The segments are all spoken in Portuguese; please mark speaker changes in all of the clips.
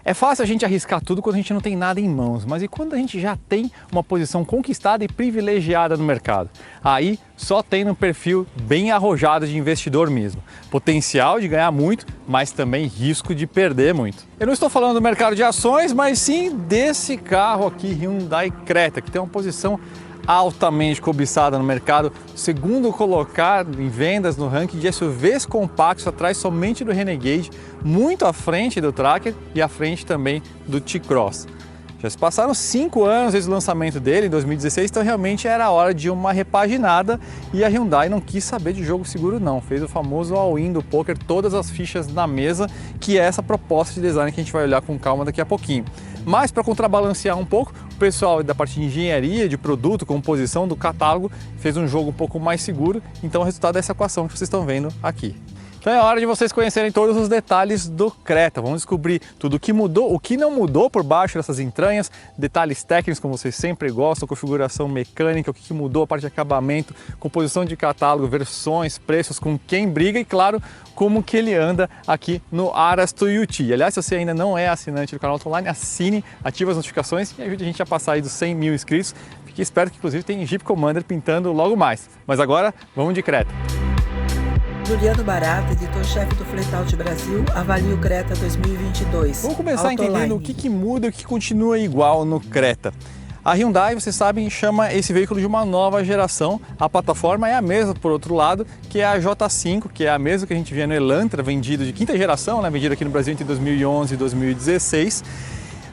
Speaker 1: É fácil a gente arriscar tudo quando a gente não tem nada em mãos, mas e quando a gente já tem uma posição conquistada e privilegiada no mercado? Aí só tem um perfil bem arrojado de investidor mesmo. Potencial de ganhar muito, mas também risco de perder muito. Eu não estou falando do mercado de ações, mas sim desse carro aqui, Hyundai Creta, que tem uma posição altamente cobiçada no mercado, segundo colocado em vendas no ranking de SUVs compactos, atrás somente do Renegade, muito à frente do Tracker e à frente também do T-Cross. Já se passaram 5 anos desde o lançamento dele, em 2016, então realmente era hora de uma repaginada e a Hyundai não quis saber de jogo seguro não, fez o famoso all-in do poker, todas as fichas na mesa, que é essa proposta de design que a gente vai olhar com calma daqui a pouquinho. Mas para contrabalancear um pouco, o pessoal da parte de engenharia, de produto, composição do catálogo, fez um jogo um pouco mais seguro, então o resultado é essa equação que vocês estão vendo aqui. Então é hora de vocês conhecerem todos os detalhes do Creta. Vamos descobrir tudo o que mudou, o que não mudou por baixo dessas entranhas, detalhes técnicos como vocês sempre gostam, configuração mecânica, o que mudou, a parte de acabamento, composição de catálogo, versões, preços, com quem briga e claro, como que ele anda aqui no Aras Tuiuti. Aliás, se você ainda não é assinante do canal Online, assine, ative as notificações e ajude a gente a passar aí dos 100 mil inscritos. Fique esperto que inclusive tem Jeep Commander pintando logo mais. Mas agora, vamos de Creta.
Speaker 2: Juliano Barata, editor-chefe do Fletout Brasil, avalia o Creta 2022.
Speaker 1: Vamos começar entendendo o que muda e o que continua igual no Creta. A Hyundai, vocês sabem, chama esse veículo de uma nova geração. A plataforma é a mesma, por outro lado, que é a J5, que é a mesma que a gente via no Elantra, vendido de quinta geração, né, vendido aqui no Brasil entre 2011 e 2016.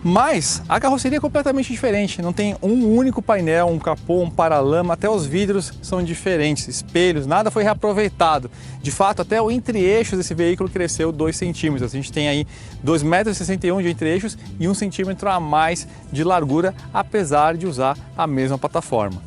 Speaker 1: Mas a carroceria é completamente diferente, não tem um único painel, um capô, um paralama, até os vidros são diferentes, espelhos, nada foi reaproveitado. De fato, até o entre-eixos desse veículo cresceu 2 centímetros. A gente tem aí 2,61 m de entre-eixos e 1 centímetro a mais de largura, apesar de usar a mesma plataforma.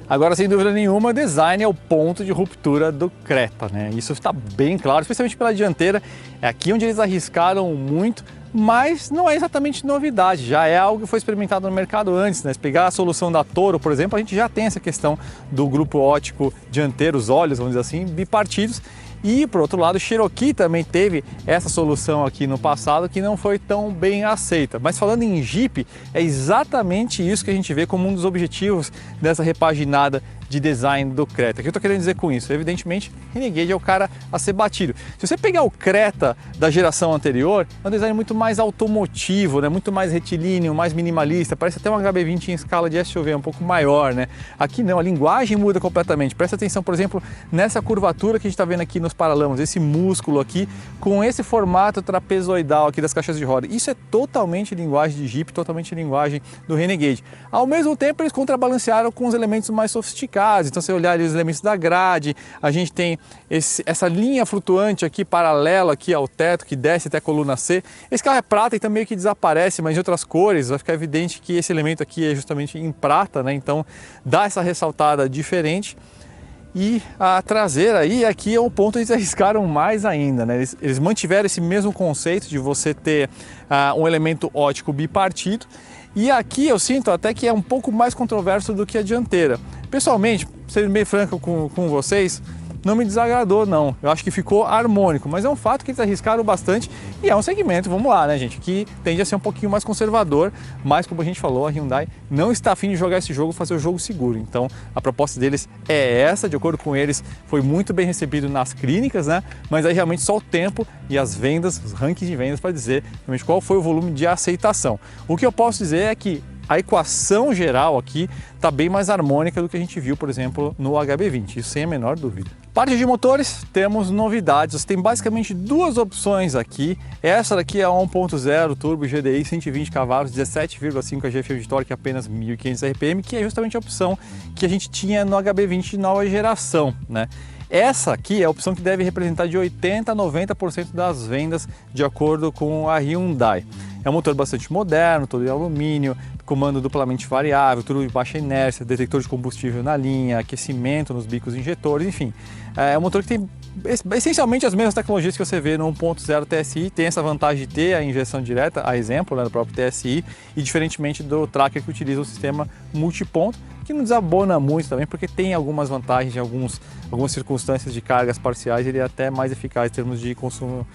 Speaker 1: Agora, sem dúvida nenhuma, o design é o ponto de ruptura do Creta, né? Isso está bem claro, especialmente pela dianteira. É aqui onde eles arriscaram muito, mas não é exatamente novidade, já é algo que foi experimentado no mercado antes, né? Se pegar a solução da Toro, por exemplo, a gente já tem essa questão do grupo óptico dianteiro, os olhos, vamos dizer assim, bipartidos. E, por outro lado, o Cherokee também teve essa solução aqui no passado que não foi tão bem aceita. Mas falando em Jeep, é exatamente isso que a gente vê como um dos objetivos dessa repaginada de design do Creta. O que eu estou querendo dizer com isso? Evidentemente, Renegade é o cara a ser batido. Se você pegar o Creta da geração anterior, é um design muito mais automotivo, né? Muito mais retilíneo, mais minimalista, parece até um HB20 em escala de SUV, um pouco maior, né? Aqui não, a linguagem muda completamente. Presta atenção, por exemplo, nessa curvatura que a gente está vendo aqui nos paralamas, esse músculo aqui, com esse formato trapezoidal aqui das caixas de roda. Isso é totalmente linguagem de Jeep, totalmente linguagem do Renegade. Ao mesmo tempo, eles contrabalancearam com os elementos mais sofisticados. Então, se olhar ali os elementos da grade, a gente tem essa linha flutuante aqui, paralela aqui ao teto, que desce até a coluna C. Esse carro é prata, então meio que desaparece, mas em outras cores vai ficar evidente que esse elemento aqui é justamente em prata, né? Então, dá essa ressaltada diferente. E a traseira aí, aqui é o ponto onde eles arriscaram mais ainda, né? Eles mantiveram esse mesmo conceito de você ter um elemento óptico bipartido. E aqui eu sinto até que é um pouco mais controverso do que a dianteira. Pessoalmente, sendo bem franco com vocês, não me desagradou não, eu acho que ficou harmônico, mas é um fato que eles arriscaram bastante e é um segmento, vamos lá, né, gente, que tende a ser um pouquinho mais conservador, mas como a gente falou, a Hyundai não está afim de jogar esse jogo, fazer o jogo seguro, então a proposta deles é essa, de acordo com eles, foi muito bem recebido nas clínicas, né, mas aí realmente só o tempo e as vendas, os rankings de vendas para dizer realmente qual foi o volume de aceitação. O que eu posso dizer é que a equação geral aqui está bem mais harmônica do que a gente viu, por exemplo, no HB20, isso sem a menor dúvida. Parte de motores, temos novidades, tem basicamente 2 opções aqui. Essa daqui é a 1.0 Turbo GDI 120 cavalos, 17,5 kgf de torque, apenas 1.500 RPM, que é justamente a opção que a gente tinha no HB20 de nova geração, né? Essa aqui é a opção que deve representar de 80% a 90% das vendas, de acordo com a Hyundai. É um motor bastante moderno, todo de alumínio, comando duplamente variável, tudo de baixa inércia, detector de combustível na linha, aquecimento nos bicos injetores, enfim. É um motor que tem essencialmente as mesmas tecnologias que você vê no 1.0 TSI, tem essa vantagem de ter a injeção direta, a exemplo, né, do próprio TSI, e diferentemente do Tracker que utiliza o sistema multiponto, que não desabona muito também, porque tem algumas vantagens em algumas circunstâncias de cargas parciais, ele é até mais eficaz em termos de consumo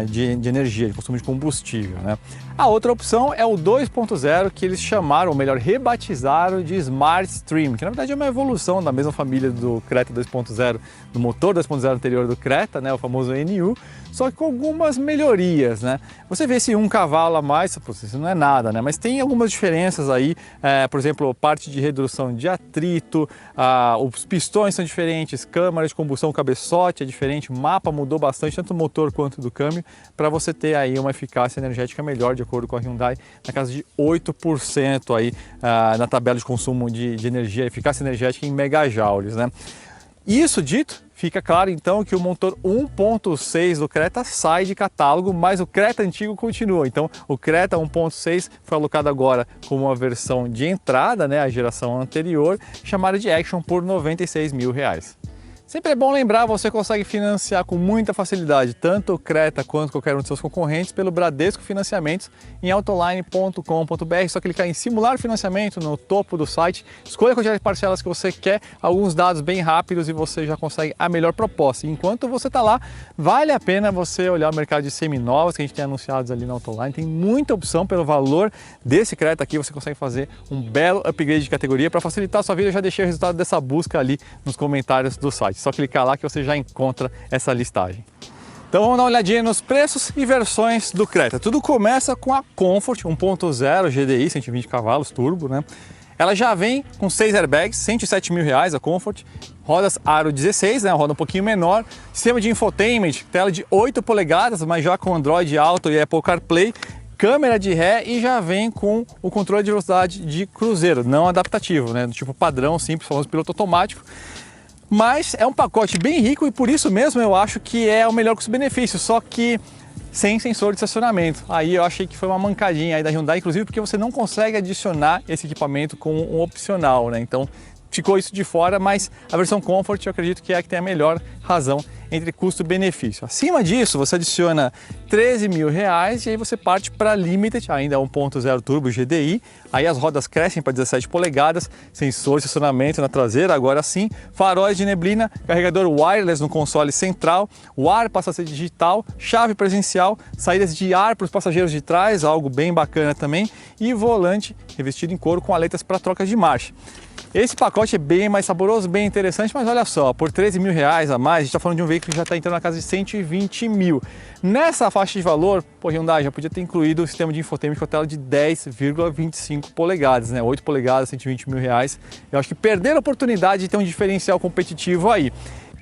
Speaker 1: de energia, de consumo de combustível, né? A outra opção é o 2.0, que eles chamaram, ou melhor, rebatizaram de Smart Stream, que na verdade é uma evolução da mesma família do Creta 2.0, do motor 2.0 anterior do Creta, né, o famoso NU, só que com algumas melhorias, né? Você vê esse 1 cavalo a mais, isso não é nada, né? Mas tem algumas diferenças aí, por exemplo, parte de redução de atrito, os pistões são diferentes, câmara de combustão, cabeçote é diferente, o mapa mudou bastante, tanto o motor quanto do câmbio, para você ter aí uma eficácia energética melhor, de acordo com a Hyundai, na casa de 8% aí na tabela de consumo de energia, eficácia energética em megajoules, né? Isso dito, fica claro então que o motor 1.6 do Creta sai de catálogo, mas o Creta antigo continua. Então o Creta 1.6 foi alocado agora como uma versão de entrada, né, a geração anterior, chamada de Action por R$ 96 mil. Sempre é bom lembrar, você consegue financiar com muita facilidade tanto o Creta quanto qualquer um de seus concorrentes pelo Bradesco Financiamentos em autoline.com.br. Só clicar em simular financiamento no topo do site, escolha a quantidade de parcelas que você quer, alguns dados bem rápidos e você já consegue a melhor proposta. E enquanto você está lá, vale a pena você olhar o mercado de seminovos que a gente tem anunciados ali na Autoline. Tem muita opção pelo valor desse Creta aqui, você consegue fazer um belo upgrade de categoria. Para facilitar a sua vida, eu já deixei o resultado dessa busca ali nos comentários do site. Só clicar lá que você já encontra essa listagem. Então vamos dar uma olhadinha nos preços e versões do Creta. Tudo começa com a Comfort 1.0 GDI, 120 cavalos, turbo, né? Ela já vem com 6 airbags, R$ 107 mil a Comfort, rodas Aro 16, né? Roda um pouquinho menor, sistema de infotainment, tela de 8 polegadas, mas já com Android Auto e Apple CarPlay, câmera de ré e já vem com o controle de velocidade de cruzeiro, não adaptativo, né? Do tipo padrão, simples, famoso piloto automático. Mas é um pacote bem rico e por isso mesmo eu acho que é o melhor custo-benefício, só que sem sensor de estacionamento. Aí eu achei que foi uma mancadinha aí da Hyundai, inclusive porque você não consegue adicionar esse equipamento com um opcional, né? Então ficou isso de fora, mas a versão Comfort eu acredito que é a que tem a melhor razão entre custo-benefício. Acima disso, você adiciona R$ 13 mil e aí você parte para Limited, ainda 1.0 Turbo GDI. Aí as rodas crescem para 17 polegadas, sensor de estacionamento na traseira, agora sim, faróis de neblina, carregador wireless no console central, o ar passa a ser digital, chave presencial, saídas de ar para os passageiros de trás, algo bem bacana também, e volante revestido em couro com aletas para troca de marcha. Esse pacote é bem mais saboroso, bem interessante, mas olha só, por R$ 13 mil a mais, a gente está falando de um veículo que já está entrando na casa de 120 mil. Nessa faixa de valor, pô, Hyundai já podia ter incluído o sistema de infotainment com a tela de 10,25 polegadas, né? 8 polegadas, 120 mil. Eu acho que perderam a oportunidade de ter um diferencial competitivo aí.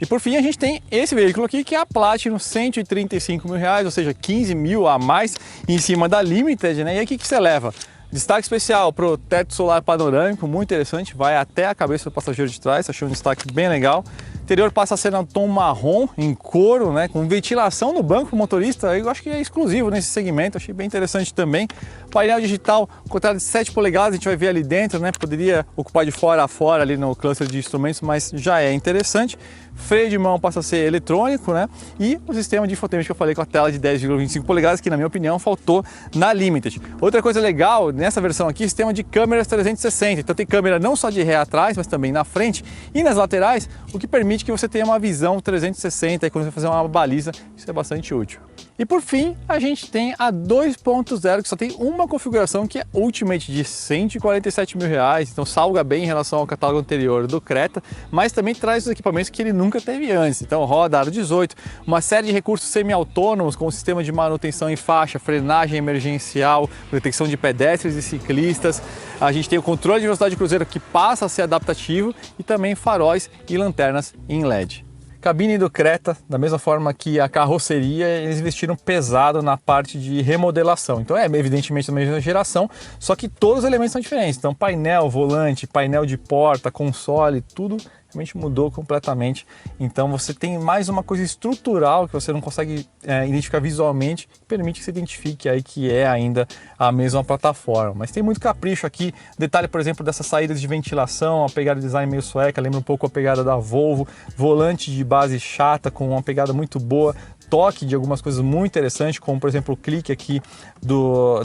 Speaker 1: E por fim a gente tem esse veículo aqui que é a Platinum, 135 mil, ou seja, 15 mil a mais em cima da Limited, né? E aí o que você leva? Destaque especial para o teto solar panorâmico, muito interessante, vai até a cabeça do passageiro de trás, achei um destaque bem legal. O interior passa a ser um tom marrom, em couro, né, com ventilação no banco para o motorista, eu acho que é exclusivo nesse segmento, achei bem interessante também. Painel digital com tela de 7 polegadas, a gente vai ver ali dentro, né, poderia ocupar de fora a fora ali no cluster de instrumentos, mas já é interessante. Freio de mão passa a ser eletrônico, né? E o sistema de infotainment que eu falei com a tela de 10,25 polegadas, que na minha opinião faltou na Limited. Outra coisa legal nessa versão aqui, sistema de câmeras 360. Então tem câmera não só de ré atrás, mas também na frente e nas laterais, o que permite que você tenha uma visão 360 e quando você fazer uma baliza, isso é bastante útil. E por fim, a gente tem a 2.0, que só tem uma configuração, que é Ultimate, de R$ 147 mil, então salga bem em relação ao catálogo anterior do Creta, mas também traz os equipamentos que ele nunca teve antes, então roda Aro 18, uma série de recursos semi-autônomos com sistema de manutenção em faixa, frenagem emergencial, detecção de pedestres e ciclistas, a gente tem o controle de velocidade de cruzeiro que passa a ser adaptativo e também faróis e lanternas em LED. Cabine do Creta, da mesma forma que a carroceria, eles investiram pesado na parte de remodelação. Então é evidentemente da mesma geração, só que todos os elementos são diferentes. Então painel, volante, painel de porta, console, tudo realmente mudou completamente. Então você tem mais uma coisa estrutural que você não consegue identificar visualmente, que permite que você identifique aí que é ainda a mesma plataforma. Mas tem muito capricho aqui. Detalhe, por exemplo, dessas saídas de ventilação, a pegada de design meio sueca, lembra um pouco a pegada da Volvo. Volante de base chata com uma pegada muito boa. toque de algumas coisas muito interessantes, como por exemplo o clique aqui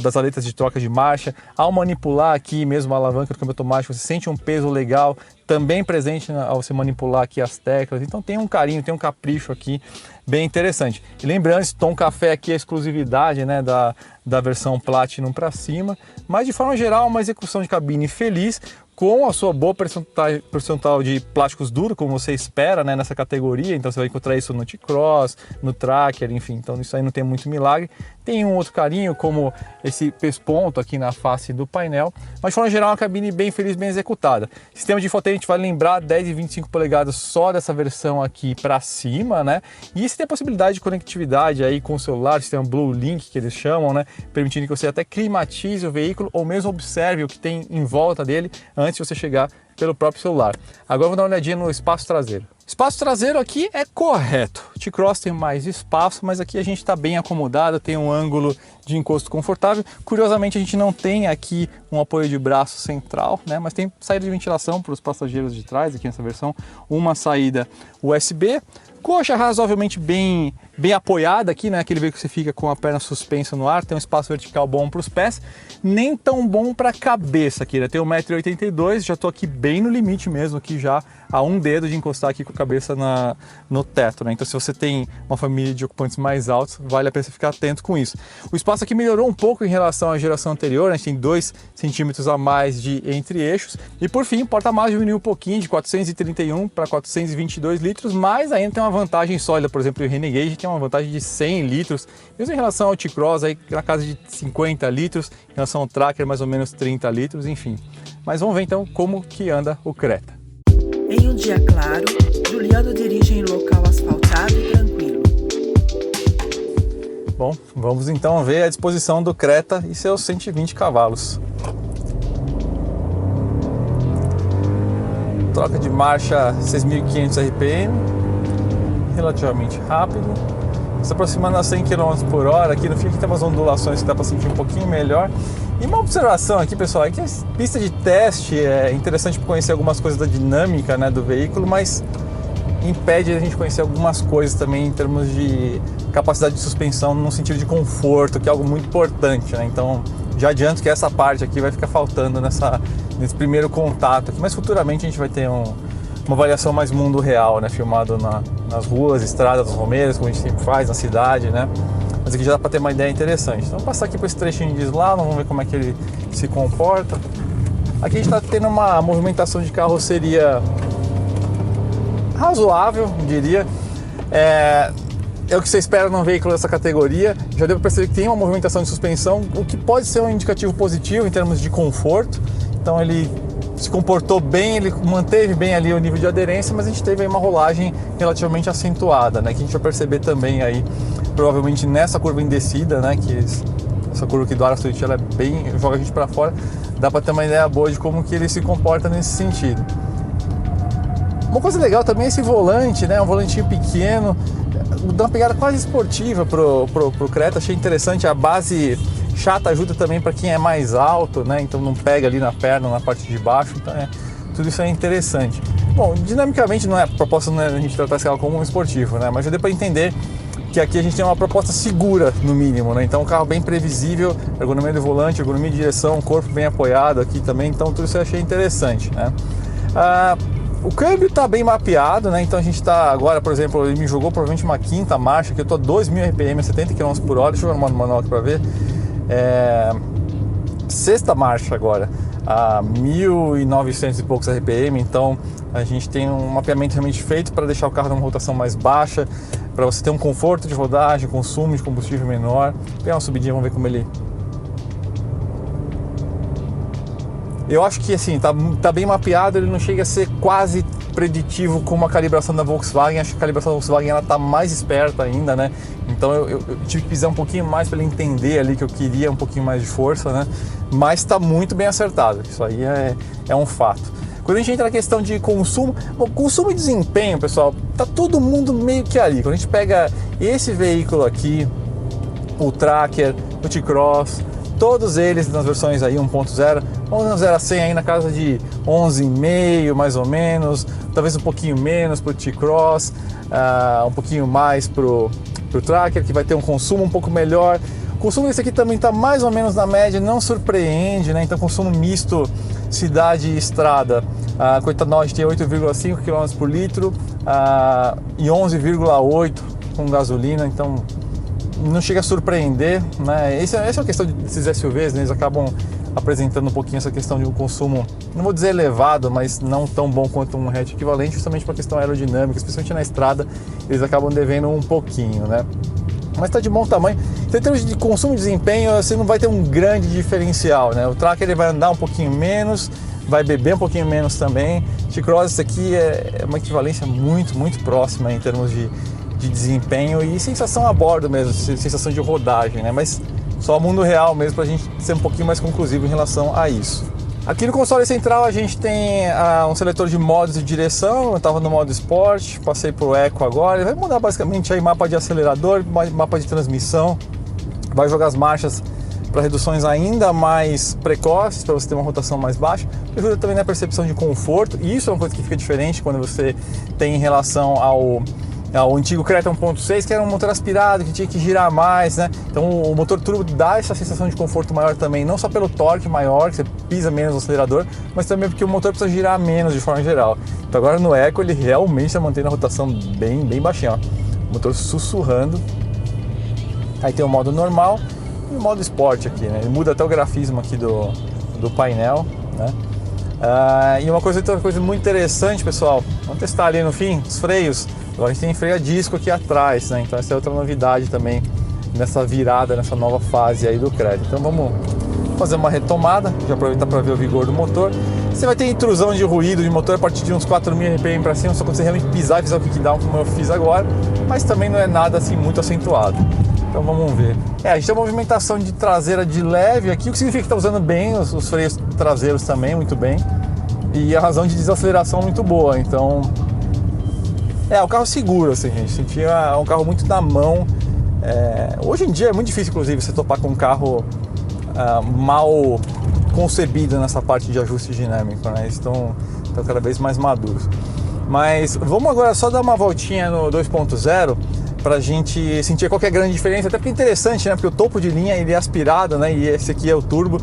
Speaker 1: das aletas de troca de marcha. Ao manipular aqui mesmo a alavanca do câmbio automático, você sente um peso legal, também presente ao você manipular aqui as teclas. Então tem um carinho, tem um capricho aqui bem interessante. E lembrando, esse tom café aqui é a exclusividade, né, da versão Platinum para cima, mas de forma geral uma execução de cabine feliz, com a sua boa percentual de plásticos duros, como você espera, né, nessa categoria. Então você vai encontrar isso no T-Cross, no Tracker, enfim, então isso aí não tem muito milagre. Tem um outro carinho, como esse pesponto aqui na face do painel, mas de forma geral uma cabine bem feliz, bem executada. Sistema de infotainment, vale lembrar, 10 e 25 polegadas só dessa versão aqui para cima, né? E você tem a possibilidade de conectividade aí com o celular, sistema Blue Link que eles chamam, né? Permitindo que você até climatize o veículo ou mesmo observe o que tem em volta dele antes de você chegar pelo próprio celular. Agora vou dar uma olhadinha no espaço traseiro. Espaço traseiro aqui é correto. O T-Cross tem mais espaço, mas aqui a gente está bem acomodado, tem um ângulo de encosto confortável. Curiosamente a gente não tem aqui um apoio de braço central, né? Mas tem saída de ventilação para os passageiros de trás aqui nessa versão, uma saída USB. Coxa razoavelmente bem apoiada aqui, né? Aquele veículo que você fica com a perna suspensa no ar, tem um espaço vertical bom para os pés, nem tão bom para a cabeça aqui, né? Tem 1,82 m, já estou aqui bem no limite mesmo, aqui já a um dedo de encostar aqui com a cabeça no teto, né? Então se você tem uma família de ocupantes mais altos, vale a pena você ficar atento com isso. O espaço aqui melhorou um pouco em relação à geração anterior, né? A gente tem 2 centímetros a mais de entre-eixos. E por fim, o porta-malas diminuiu um pouquinho, de 431 para 422 litros, mas ainda tem uma vantagem sólida, por exemplo, o Renegade tem uma vantagem de 100 litros, mesmo em relação ao T-Cross, aí na casa de 50 litros, em relação ao Tracker mais ou menos 30 litros, enfim. Mas vamos ver então como que anda o Creta.
Speaker 2: Em um dia claro, Juliano dirige em local asfaltado e tranquilo.
Speaker 1: Bom, vamos então ver a disposição do Creta e seus 120 cavalos. Troca de marcha 6.500 RPM, relativamente rápido, se aproximando a 100 km por hora. Aqui no fim tem umas ondulações que dá para sentir um pouquinho melhor. E uma observação aqui, pessoal, é que a pista de teste é interessante para conhecer algumas coisas da dinâmica, né, do veículo, mas impede a gente conhecer algumas coisas também em termos de capacidade de suspensão no sentido de conforto, que é algo muito importante, né? Então já adianto que essa parte aqui vai ficar faltando nesse primeiro contato aqui, mas futuramente a gente vai ter uma avaliação mais mundo real, né? Filmado nas ruas, estradas, romeiras, como a gente sempre faz na cidade, né? Mas aqui já dá para ter uma ideia interessante. Então vamos passar aqui por esse trechinho de slalom, vamos ver como é que ele se comporta. Aqui a gente está tendo uma movimentação de carroceria razoável, diria. É o que você espera num veículo dessa categoria. Já deu para perceber que tem uma movimentação de suspensão, o que pode ser um indicativo positivo em termos de conforto. Então ele se comportou bem, ele manteve bem ali o nível de aderência, mas a gente teve aí uma rolagem relativamente acentuada, né? Que a gente vai perceber também aí, provavelmente nessa curva em descida, né? Que essa curva aqui do Ara Street, ela é bem, joga a gente para fora. Dá para ter uma ideia boa de como que ele se comporta nesse sentido. Uma coisa legal também é esse volante, né? Um volantinho pequeno, dá uma pegada quase esportiva pro Creta. Achei interessante. A base chata ajuda também para quem é mais alto, né? Então não pega ali na perna, na parte de baixo. Então tudo isso é interessante. Bom, dinamicamente a proposta não é a gente tratar esse carro como um esportivo, né? Mas já deu para entender que aqui a gente tem uma proposta segura, no mínimo, né? Então um carro bem previsível, ergonomia do volante, ergonomia de direção, corpo bem apoiado aqui também. Então tudo isso eu achei interessante, né? O câmbio está bem mapeado, né? Então a gente está agora, por exemplo, ele me jogou provavelmente uma quinta marcha, que eu estou a 2.000 RPM, a 70 km por hora. Deixa eu ver no manual aqui para ver. Sexta marcha agora, a 1.900 e poucos RPM. Então a gente tem um mapeamento realmente feito para deixar o carro numa rotação mais baixa, para você ter um conforto de rodagem, consumo de combustível menor. Vou pegar uma subidinha, vamos ver como ele... Eu acho que assim, tá bem mapeado, ele não chega a ser quase preditivo como a calibração da Volkswagen. Acho que a calibração da Volkswagen ela tá mais esperta ainda, né? Então eu tive que pisar um pouquinho mais para ele entender ali que eu queria um pouquinho mais de força, né? Mas tá muito bem acertado, isso aí é um fato. Quando a gente entra na questão de consumo, bom, consumo e desempenho, pessoal, tá todo mundo meio que ali. Quando a gente pega esse veículo aqui, o Tracker, o T-Cross, todos eles nas versões aí 1.0, vamos no 0 a 100 aí na casa de 11,5 mais ou menos, talvez um pouquinho menos para o T-Cross, um pouquinho mais para pro Tracker, que vai ter um consumo um pouco melhor. O consumo desse aqui também está mais ou menos na média, não surpreende, né? Então consumo misto cidade e estrada. Com etanol a gente tem 8,5 km por litro e 11,8 com gasolina, então não chega a surpreender, né? Essa é a questão desses SUVs, né? Eles acabam apresentando um pouquinho essa questão de um consumo, não vou dizer elevado, mas não tão bom quanto um hatch equivalente, justamente por questão aerodinâmica, especialmente na estrada, eles acabam devendo um pouquinho, né? Mas está de bom tamanho. Então, em termos de consumo e desempenho, você não vai ter um grande diferencial, né? O Tracker ele vai andar um pouquinho menos, vai beber um pouquinho menos também. T-Cross, isso aqui é uma equivalência muito próxima em termos de desempenho e sensação a bordo mesmo, sensação de rodagem, né? Mas só o mundo real mesmo para a gente ser um pouquinho mais conclusivo em relação a isso. Aqui no console central a gente tem um seletor de modos de direção. Eu estava no modo Sport, passei para o Eco agora. Ele vai mudar basicamente aí mapa de acelerador, mapa de transmissão. Vai jogar as marchas para reduções ainda mais precoces, para você ter uma rotação mais baixa. Ajuda também na percepção de conforto. E isso é uma coisa que fica diferente quando você tem em relação ao antigo Creta 1.6, que era um motor aspirado, que tinha que girar mais, né? Então o motor turbo dá essa sensação de conforto maior também, não só pelo torque maior, que você pisa menos no acelerador, mas também porque o motor precisa girar menos de forma geral. Então agora no Eco ele realmente está mantendo a rotação bem baixinha, ó. O motor sussurrando. Aí tem o modo normal e o modo Sport aqui, né? Ele muda até o grafismo aqui do painel, né? E outra coisa muito interessante, pessoal, vamos testar ali no fim, os freios. Agora a gente tem freio a disco aqui atrás, né? Então essa é outra novidade também nessa virada, nessa nova fase aí do Creta. Então vamos fazer uma retomada, já aproveitar para ver o vigor do motor. Você vai ter intrusão de ruído de motor a partir de uns 4.000 RPM para cima, só quando você realmente pisar e fizer o kickdown como eu fiz agora, mas também não é nada assim muito acentuado. Então vamos ver. A gente tem uma movimentação de traseira de leve aqui, o que significa que está usando bem os freios traseiros também, muito bem. E a razão de desaceleração muito boa, então... o carro seguro, assim, gente. Sentia um carro muito na mão. Hoje em dia é muito difícil, inclusive, você topar com um carro mal concebido nessa parte de ajuste dinâmico, né? Eles estão cada vez mais maduros. Mas vamos agora só dar uma voltinha no 2.0 para a gente sentir qual que é a grande diferença. Até porque é interessante, né? Porque o topo de linha ele é aspirado, né? E esse aqui é o turbo.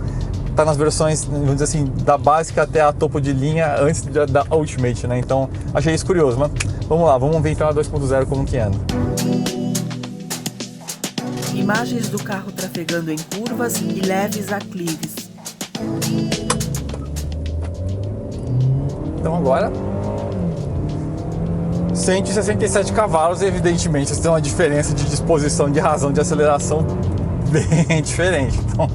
Speaker 1: Tá nas versões, vamos dizer assim, da básica até a topo de linha antes da Ultimate, né? Então achei isso curioso, mas vamos lá, vamos ver então a 2.0 como que anda.
Speaker 2: Imagens do carro trafegando em curvas e leves aclives.
Speaker 1: Então agora 167 cavalos, e evidentemente você tem uma diferença de disposição de razão de aceleração bem diferente. Então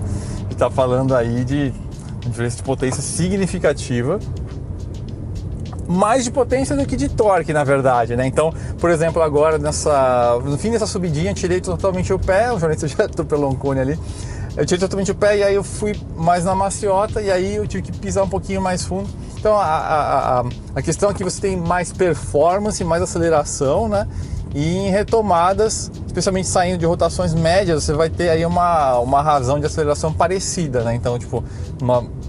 Speaker 1: está falando aí de diferença de potência significativa, mais de potência do que de torque, na verdade, né? Então, por exemplo, agora no fim dessa subidinha, tirei totalmente o pé, o jornalista já atropelou um cone ali, eu tirei totalmente o pé e aí eu fui mais na maciota e aí eu tive que pisar um pouquinho mais fundo. Então a questão é que você tem mais performance, mais aceleração, né? E em retomadas, especialmente saindo de rotações médias, você vai ter aí uma razão de aceleração parecida, né? Então, tipo,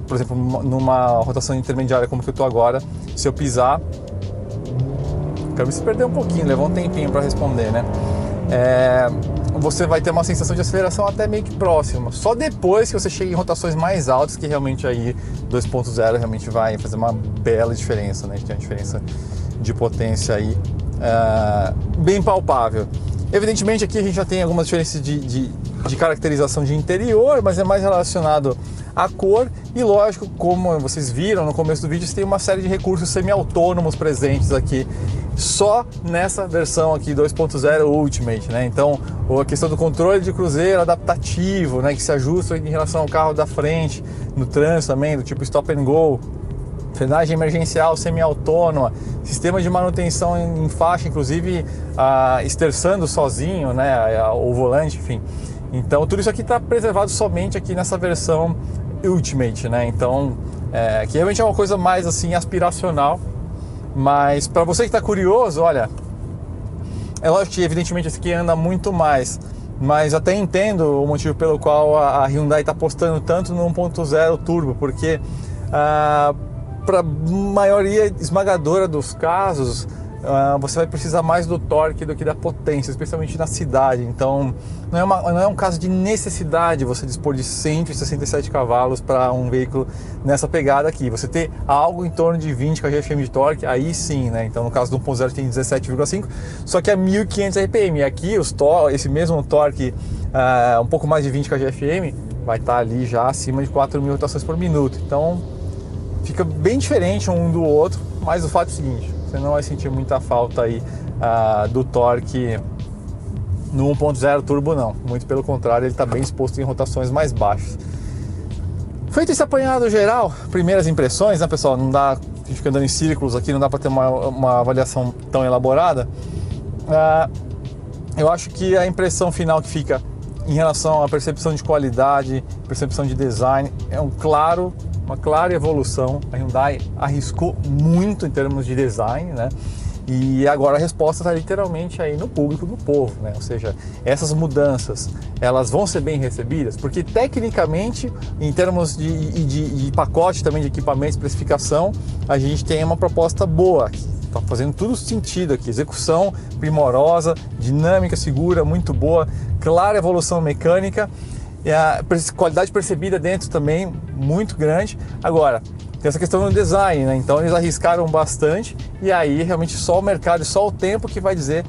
Speaker 1: por exemplo, numa rotação intermediária como que eu tô agora, se eu pisar... Quero ver se perder um pouquinho, levou um tempinho para responder, né? Você vai ter uma sensação de aceleração até meio que próxima. Só depois que você chega em rotações mais altas que realmente aí 2.0 realmente vai fazer uma bela diferença, né? A gente tem uma diferença de potência aí bem palpável. Evidentemente aqui a gente já tem algumas diferenças de caracterização de interior, mas é mais relacionado à cor e lógico, como vocês viram no começo do vídeo, você tem uma série de recursos semi-autônomos presentes aqui só nessa versão aqui 2.0 Ultimate, né? Então a questão do controle de cruzeiro adaptativo, né, que se ajusta em relação ao carro da frente, no trânsito também, do tipo stop and go, frenagem emergencial semi-autônoma, sistema de manutenção em faixa, inclusive esterçando sozinho, né, o volante, enfim. Então tudo isso aqui está preservado somente aqui nessa versão Ultimate, né? Então que realmente é uma coisa mais assim aspiracional, mas para você que está curioso, olha, é lógico que evidentemente esse aqui anda muito mais, mas até entendo o motivo pelo qual a Hyundai está apostando tanto no 1.0 turbo, porque para a maioria esmagadora dos casos você vai precisar mais do torque do que da potência, especialmente na cidade. Então não é um caso de necessidade você dispor de 167 cavalos para um veículo nessa pegada aqui. Você ter algo em torno de 20 kgfm de torque, aí sim, né? Então no caso do 1.0 tem 17,5, só que é 1.500 RPM. E aqui esse mesmo torque, um pouco mais de 20 kgfm, vai estar ali já acima de 4.000 rotações por minuto. Então fica bem diferente um do outro, mas o fato é o seguinte: você não vai sentir muita falta aí do torque no 1.0 turbo, não. Muito pelo contrário, ele está bem exposto em rotações mais baixas. Feito esse apanhado geral, primeiras impressões, né, pessoal? Não dá, a gente fica andando em círculos aqui, não dá para ter uma avaliação tão elaborada. Eu acho que a impressão final que fica em relação à percepção de qualidade, percepção de design, é uma clara evolução. A Hyundai arriscou muito em termos de design, né? E agora a resposta está literalmente aí no público do povo, né? Ou seja, essas mudanças, elas vão ser bem recebidas, porque tecnicamente, em termos de pacote também de equipamento, especificação, a gente tem uma proposta boa aqui. Está fazendo tudo sentido aqui, execução primorosa, dinâmica segura, muito boa, clara evolução mecânica, e a qualidade percebida dentro também muito grande. Agora, tem essa questão do design, né? Então eles arriscaram bastante, e aí realmente só o mercado e só o tempo que vai dizer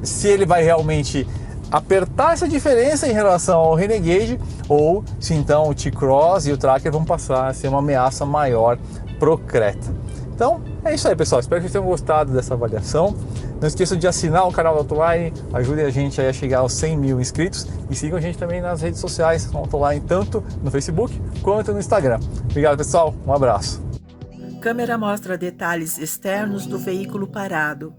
Speaker 1: se ele vai realmente apertar essa diferença em relação ao Renegade, ou se então o T-Cross e o Tracker vão passar a ser uma ameaça maior pro Creta. Então é isso aí, pessoal, espero que vocês tenham gostado dessa avaliação. Não esqueçam de assinar o canal da Autoline, ajudem a gente a chegar aos 100 mil inscritos, e sigam a gente também nas redes sociais Autoline, tanto no Facebook quanto no Instagram. Obrigado, pessoal, um abraço.
Speaker 2: Câmera mostra detalhes externos do veículo parado.